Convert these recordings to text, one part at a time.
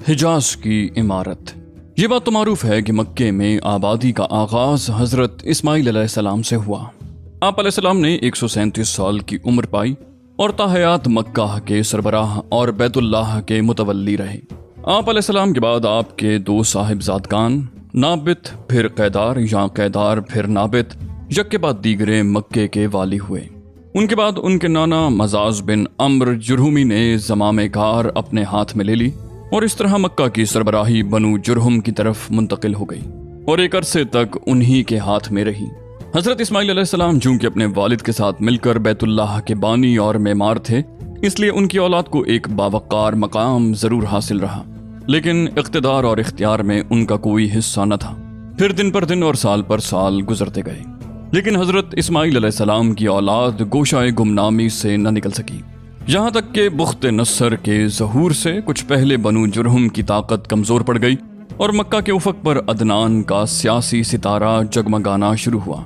حجاز کی عمارت۔ یہ بات تو معروف ہے کہ مکے میں آبادی کا آغاز حضرت اسماعیل علیہ السلام سے ہوا۔ آپ علیہ السلام نے 137 سال کی عمر پائی اور تاحیات مکہ کے سربراہ اور بیت اللہ کے متولی رہے۔ آپ علیہ السلام کے بعد آپ کے 2 صاحبزادگان نابت پھر قیدار یا قیدار پھر نابت یک کے بعد دیگرے مکے کے والی ہوئے۔ ان کے بعد ان کے نانا مزاز بن عمرو جرہمی نے زمام کار اپنے ہاتھ میں لے لی اور اس طرح مکہ کی سربراہی بنو جرہم کی طرف منتقل ہو گئی اور ایک عرصے تک انہی کے ہاتھ میں رہی۔ حضرت اسماعیل علیہ السلام چونکہ اپنے والد کے ساتھ مل کر بیت اللہ کے بانی اور معمار تھے، اس لیے ان کی اولاد کو ایک باوقار مقام ضرور حاصل رہا، لیکن اقتدار اور اختیار میں ان کا کوئی حصہ نہ تھا۔ پھر دن پر دن اور سال پر سال گزرتے گئے، لیکن حضرت اسماعیل علیہ السلام کی اولاد گوشائے گمنامی سے نہ نکل سکی، یہاں تک کہ بخت نصر کے ظہور سے کچھ پہلے بنو جرہم کی طاقت کمزور پڑ گئی اور مکہ کے افق پر عدنان کا سیاسی ستارہ جگمگانا شروع ہوا۔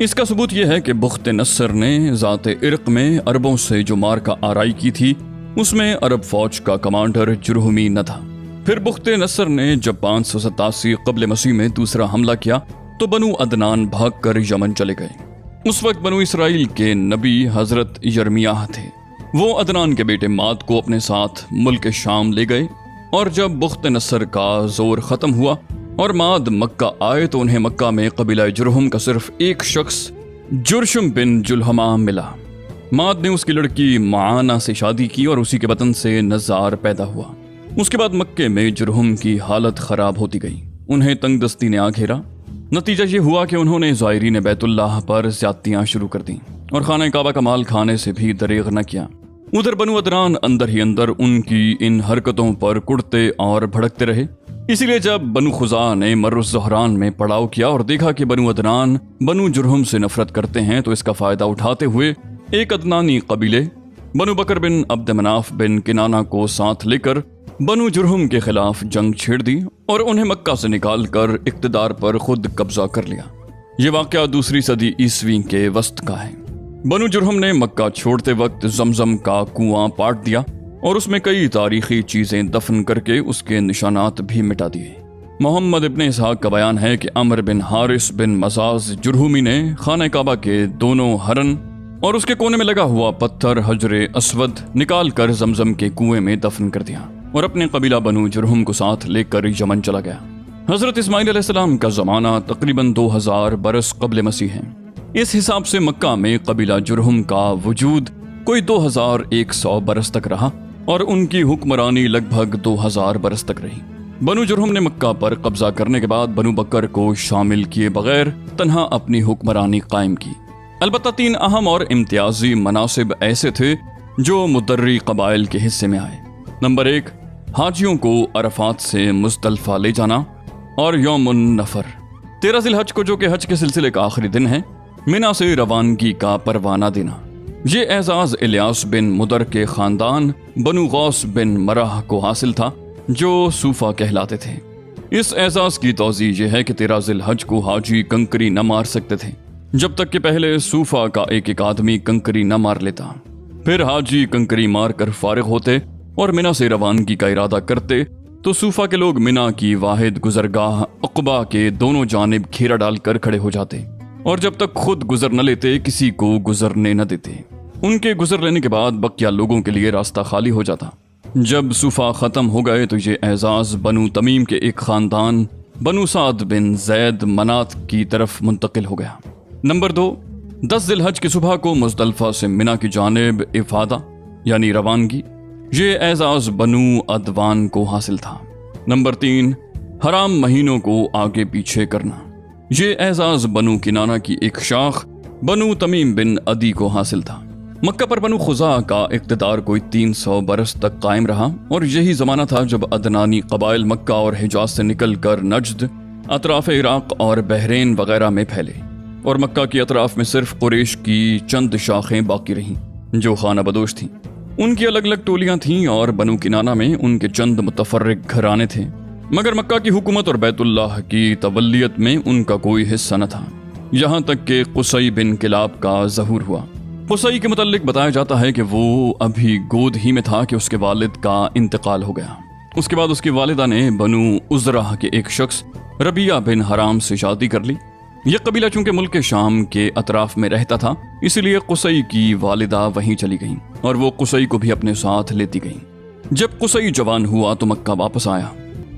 اس کا ثبوت یہ ہے کہ بخت نصر نے ذات عرق میں عربوں سے جو مارکہ آرائی کی تھی، اس میں عرب فوج کا کمانڈر جرہمی نہ تھا۔ پھر بخت نصر نے جب 587 قبل مسیح میں دوسرا حملہ کیا تو بنو عدنان بھاگ کر یمن چلے گئے۔ اس وقت بنو اسرائیل کے نبی حضرت یرمیاہ تھے۔ وہ عدنان کے بیٹے ماد کو اپنے ساتھ ملک شام لے گئے، اور جب بخت نصر کا زور ختم ہوا اور ماد مکہ آئے تو انہیں مکہ میں قبیلہ جرہم کا صرف ایک شخص جرشم بن جلحمہ ملا۔ ماد نے اس کی لڑکی معانہ سے شادی کی اور اسی کے وطن سے نزار پیدا ہوا۔ اس کے بعد مکے میں جرہم کی حالت خراب ہوتی گئی، انہیں تنگ دستی نے آ گھیرا۔ نتیجہ یہ ہوا کہ انہوں نے زائرین بیت اللہ پر زیادتیاں شروع کر دیں اور خانہ کعبہ کا مال کھانے سے بھی دریغ نہ کیا۔ ادھر بنو عدنان اندر ہی اندر ان کی ان حرکتوں پر کڑتے اور بھڑکتے رہے۔ اسی لیے جب بنو خزاع نے مر الزہران میں پڑاؤ کیا اور دیکھا کہ بنو عدنان بنو جرہم سے نفرت کرتے ہیں تو اس کا فائدہ اٹھاتے ہوئے ایک عدنانی قبیلے بنو بکر بن عبد مناف بن کنانہ کو ساتھ لے کر بنو جرہم کے خلاف جنگ چھیڑ دی اور انہیں مکہ سے نکال کر اقتدار پر خود قبضہ کر لیا۔ یہ واقعہ 2 صدی عیسوی کے وسط کا ہے۔ بنو جرہم نے مکہ چھوڑتے وقت زمزم کا کنواں پاٹ دیا اور اس میں کئی تاریخی چیزیں دفن کر کے اس کے نشانات بھی مٹا دیے۔ محمد ابن اسحاق کا بیان ہے کہ عمر بن حارث بن مزاز جرہمی نے خانہ کعبہ کے دونوں ہرن اور اس کے کونے میں لگا ہوا پتھر حجر اسود نکال کر زمزم کے کنویں میں دفن کر دیا اور اپنے قبیلہ بنو جرہم کو ساتھ لے کر یمن چلا گیا۔ حضرت اسماعیل علیہ السلام کا زمانہ تقریباً 2000 برس قبل مسیح ہے۔ اس حساب سے مکہ میں قبیلہ جرہم کا وجود کوئی 2100 برس تک رہا اور ان کی حکمرانی لگ بھگ 2000 برس تک رہی۔ بنو جرہم نے مکہ پر قبضہ کرنے کے بعد بنو بکر کو شامل کیے بغیر تنہا اپنی حکمرانی قائم کی۔ البتہ 3 اہم اور امتیازی مناصب ایسے تھے جو مدری قبائل کے حصے میں آئے۔ نمبر 1، حاجیوں کو عرفات سے مزدلفہ لے جانا اور یوم النفر 13 ذی الحج کو جو کہ حج کے سلسلے کا آخری دن ہے، منا سے روانگی کا پروانہ دینا۔ یہ اعزاز الیاس بن مدر کے خاندان بنو غوث بن مرہ کو حاصل تھا جو صوفہ کہلاتے تھے۔ اس اعزاز کی توضیح یہ ہے کہ 13 ذی الحج کو حاجی کنکری نہ مار سکتے تھے جب تک کہ پہلے صوفہ کا ایک آدمی کنکری نہ مار لیتا، پھر حاجی کنکری مار کر فارغ ہوتے اور منا سے روانگی کا ارادہ کرتے تو صوفہ کے لوگ منا کی واحد گزرگاہ عقبہ کے دونوں جانب گھیرا ڈال کر کھڑے ہو جاتے اور جب تک خود گزر نہ لیتے کسی کو گزرنے نہ دیتے۔ ان کے گزر لینے کے بعد بقیہ لوگوں کے لیے راستہ خالی ہو جاتا۔ جب صوفہ ختم ہو گئے تو یہ اعزاز بنو تمیم کے ایک خاندان بنو سعد بن زید منات کی طرف منتقل ہو گیا۔ نمبر 2، 10 ذی الحج کی صبح کو مزدلفہ سے منا کی جانب افادہ یعنی روانگی، یہ اعزاز بنو عدوان کو حاصل تھا۔ نمبر 3، حرام مہینوں کو آگے پیچھے کرنا، یہ اعزاز بنو کنانہ کی ایک شاخ بنو تمیم بن عدی کو حاصل تھا۔ مکہ پر بنو خزاع کا اقتدار کوئی 300 برس تک قائم رہا اور یہی زمانہ تھا جب عدنانی قبائل مکہ اور حجاز سے نکل کر نجد، اطراف عراق اور بحرین وغیرہ میں پھیلے اور مکہ کی اطراف میں صرف قریش کی چند شاخیں باقی رہیں جو خانہ بدوش تھیں۔ ان کی الگ الگ ٹولیاں تھیں اور بنو کنانہ میں ان کے چند متفرق گھرانے تھے، مگر مکہ کی حکومت اور بیت اللہ کی تولیت میں ان کا کوئی حصہ نہ تھا، یہاں تک کہ قصی بن کلاب کا ظہور ہوا۔ قصی کے متعلق بتایا جاتا ہے کہ وہ ابھی گود ہی میں تھا کہ اس کے والد کا انتقال ہو گیا۔ اس کے بعد اس کی والدہ نے بنو عزرہ کے ایک شخص ربیہ بن حرام سے شادی کر لی۔ یہ قبیلہ چونکہ ملک شام کے اطراف میں رہتا تھا، اسی لیے قصی کی والدہ وہیں چلی گئیں اور وہ قصی کو بھی اپنے ساتھ لیتی گئیں۔ جب قصی جوان ہوا تو مکہ واپس آیا۔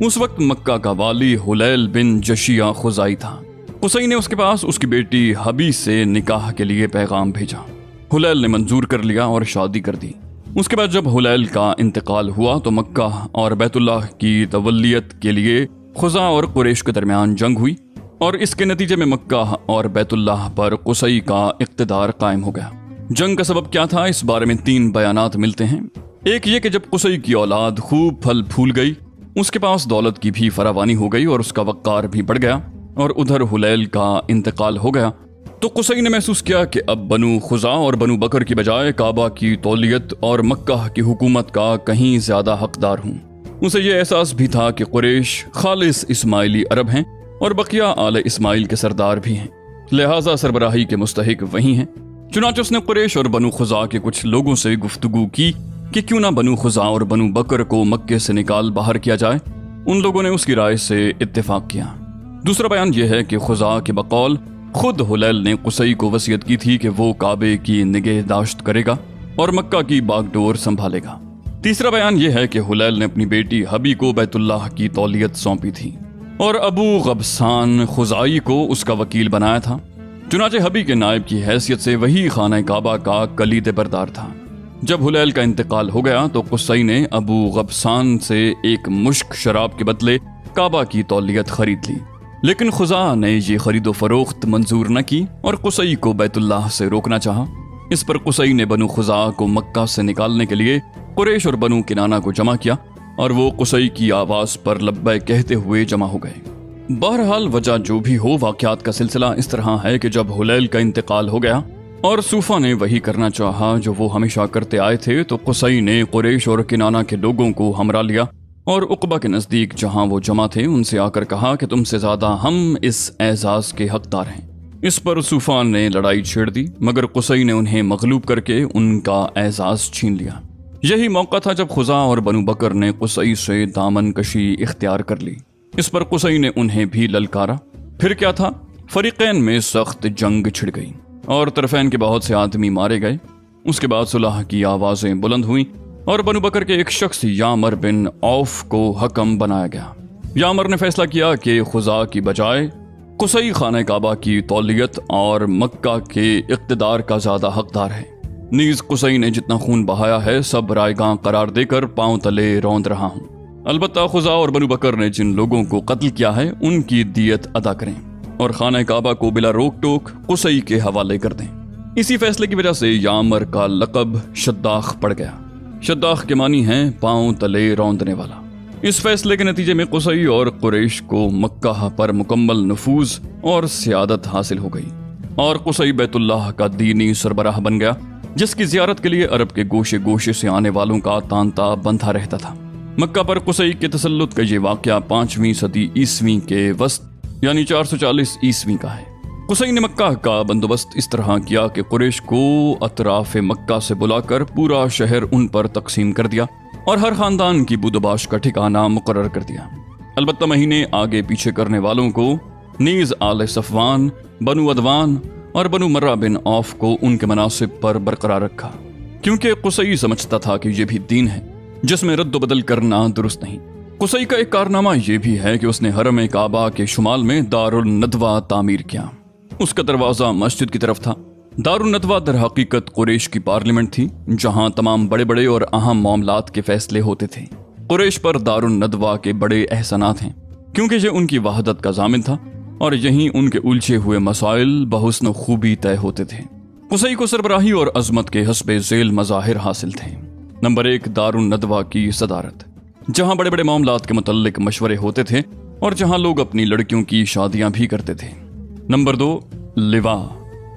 اس وقت مکہ کا والی حلیل بن جشیہ خزائی تھا۔ قصی نے اس کے پاس اس کی بیٹی حبی سے نکاح کے لیے پیغام بھیجا۔ حلیل نے منظور کر لیا اور شادی کر دی۔ اس کے بعد جب حلیل کا انتقال ہوا تو مکہ اور بیت اللہ کی تولیت کے لیے خزاع اور قریش کے درمیان جنگ ہوئی، اور اس کے نتیجے میں مکہ اور بیت اللہ پر قصی کا اقتدار قائم ہو گیا۔ جنگ کا سبب کیا تھا، اس بارے میں 3 بیانات ملتے ہیں۔ ایک یہ کہ جب قصی کی اولاد خوب پھل پھول گئی، اس کے پاس دولت کی بھی فراوانی ہو گئی اور اس کا وقار بھی بڑھ گیا، اور ادھر حلیل کا انتقال ہو گیا تو قصی نے محسوس کیا کہ اب بنو خزاع اور بنو بکر کی بجائے کعبہ کی تولیت اور مکہ کی حکومت کا کہیں زیادہ حقدار ہوں۔ اسے یہ احساس بھی تھا کہ قریش خالص اسماعیلی عرب ہیں اور بقیہ آل اسماعیل کے سردار بھی ہیں، لہٰذا سربراہی کے مستحق وہی ہیں۔ چنانچہ اس نے قریش اور بنو خزاع کے کچھ لوگوں سے گفتگو کی کہ کیوں نہ بنو خزاع اور بنو بکر کو مکے سے نکال باہر کیا جائے۔ ان لوگوں نے اس کی رائے سے اتفاق کیا۔ دوسرا بیان یہ ہے کہ خزاع کے بقول خود حلیل نے قصی کو وصیت کی تھی کہ وہ کعبے کی نگہداشت کرے گا اور مکہ کی باغ ڈور سنبھالے گا۔ تیسرا بیان یہ ہے کہ حلیل نے اپنی بیٹی حبی کو بیت اللہ کی تولیت سونپی تھی اور ابو غبسان خزاعی کو اس کا وکیل بنایا تھا۔ چنانچہ حبی کے نائب کی حیثیت سے وہی خانہ کعبہ کا کلید بردار تھا۔ جب حلیل کا انتقال ہو گیا تو قصی نے ابو غبسان سے ایک مشک شراب کے بدلے کعبہ کی تولیت خرید لی، لیکن خزاع نے یہ خرید و فروخت منظور نہ کی اور قصی کو بیت اللہ سے روکنا چاہا۔ اس پر قصی نے بنو خزاع کو مکہ سے نکالنے کے لیے قریش اور بنو کنانہ کو جمع کیا اور وہ قصی کی آواز پر لبیک کہتے ہوئے جمع ہو گئے۔ بہرحال وجہ جو بھی ہو، واقعات کا سلسلہ اس طرح ہے کہ جب حلیل کا انتقال ہو گیا اور صوفہ نے وہی کرنا چاہا جو وہ ہمیشہ کرتے آئے تھے، تو قصی نے قریش اور کنانہ کے لوگوں کو ہمراہ لیا اور عقبہ کے نزدیک جہاں وہ جمع تھے ان سے آ کر کہا کہ تم سے زیادہ ہم اس اعزاز کے حقدار ہیں۔ اس پر صوفہ نے لڑائی چھیڑ دی، مگر قصی نے انہیں مغلوب کر کے ان کا اعزاز چھین لیا۔ یہی موقع تھا جب خزاع اور بنو بکر نے قصی سے دامن کشی اختیار کر لی۔ اس پر قصی نے انہیں بھی للکارا۔ پھر کیا تھا، فریقین میں سخت جنگ چھڑ گئی اور طرفین کے بہت سے آدمی مارے گئے۔ اس کے بعد صلح کی آوازیں بلند ہوئیں اور بنو بکر کے ایک شخص یامر بن عوف کو حکم بنایا گیا۔ یامر نے فیصلہ کیا کہ خزاع کی بجائے قصی خانہ کعبہ کی تولیت اور مکہ کے اقتدار کا زیادہ حقدار ہے۔ نیز قصی نے جتنا خون بہایا ہے سب رائے گاں قرار دے کر پاؤں تلے روند رہا ہوں۔ البتہ خزاع اور بنو بکر نے جن لوگوں کو قتل کیا ہے ان کی دیت ادا کریں اور خانہ کعبہ کو بلا روک ٹوک قصی کے حوالے کر دیں۔ اسی فیصلے کی وجہ سے یامر کا لقب شداخ پڑ گیا۔ شداخ کے معنی ہیں پاؤں تلے روندنے والا۔ اس فیصلے کے نتیجے میں قصی اور قریش کو مکہ پر مکمل نفوذ اور سیادت حاصل ہو گئی اور قصی بیت اللہ کا دینی سربراہ بن گیا، جس کی زیارت کے لیے عرب کے گوشے گوشے سے آنے والوں کا تانتا بندھا رہتا تھا۔ مکہ پر قصی کے تسلط کا یہ واقعہ 5ویں صدی عیسوی کے وسط یعنی 440 عیسوی کا ہے۔ قصی نے مکہ کا بندوبست اس طرح کیا کہ قریش کو اطراف مکہ سے بلا کر پورا شہر ان پر تقسیم کر دیا اور ہر خاندان کی بودباش کا ٹھکانہ مقرر کر دیا۔ البتہ مہینے آگے پیچھے کرنے والوں کو نیز آل صفوان، بنو عدوان اور بنو مرہ بن عوف کو ان کے مناصب پر برقرار رکھا، کیونکہ قصی سمجھتا تھا کہ یہ بھی دین ہے جس میں رد و بدل کرنا درست نہیں۔ قصی کا ایک کارنامہ یہ بھی ہے کہ اس نے حرم کعبہ کے شمال میں دار الندوہ تعمیر کیا۔ اس کا دروازہ مسجد کی طرف تھا۔ دار الندوہ در حقیقت قریش کی پارلیمنٹ تھی، جہاں تمام بڑے بڑے اور اہم معاملات کے فیصلے ہوتے تھے۔ قریش پر دار الندوہ کے بڑے احسانات ہیں، کیونکہ یہ ان کی وحدت کا ضامن تھا اور یہیں ان کے الجھے ہوئے مسائل بحسن خوبی طے ہوتے تھے۔ قصی کو سربراہی اور عظمت کے حسب ذیل مظاہر حاصل تھے۔ نمبر 1، دار الندوہ کی صدارت، جہاں بڑے بڑے معاملات کے متعلق مشورے ہوتے تھے اور جہاں لوگ اپنی لڑکیوں کی شادیاں بھی کرتے تھے۔ نمبر 2، لوا،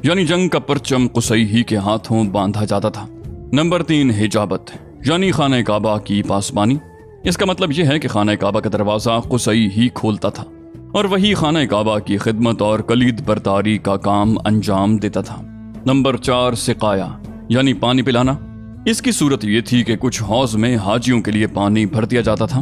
یعنی جنگ کا پرچم قصی ہی کے ہاتھوں باندھا جاتا تھا۔ نمبر 3، حجابت، یعنی خانہ کعبہ کی پاسبانی۔ اس کا مطلب یہ ہے کہ خانہ کعبہ کا دروازہ قصی ہی کھولتا تھا اور وہی خانہ کعبہ کی خدمت اور کلید برداری کا کام انجام دیتا تھا۔ نمبر 4، سقایا، یعنی پانی پلانا۔ اس کی صورت یہ تھی کہ کچھ حوض میں حاجیوں کے لیے پانی بھر دیا جاتا تھا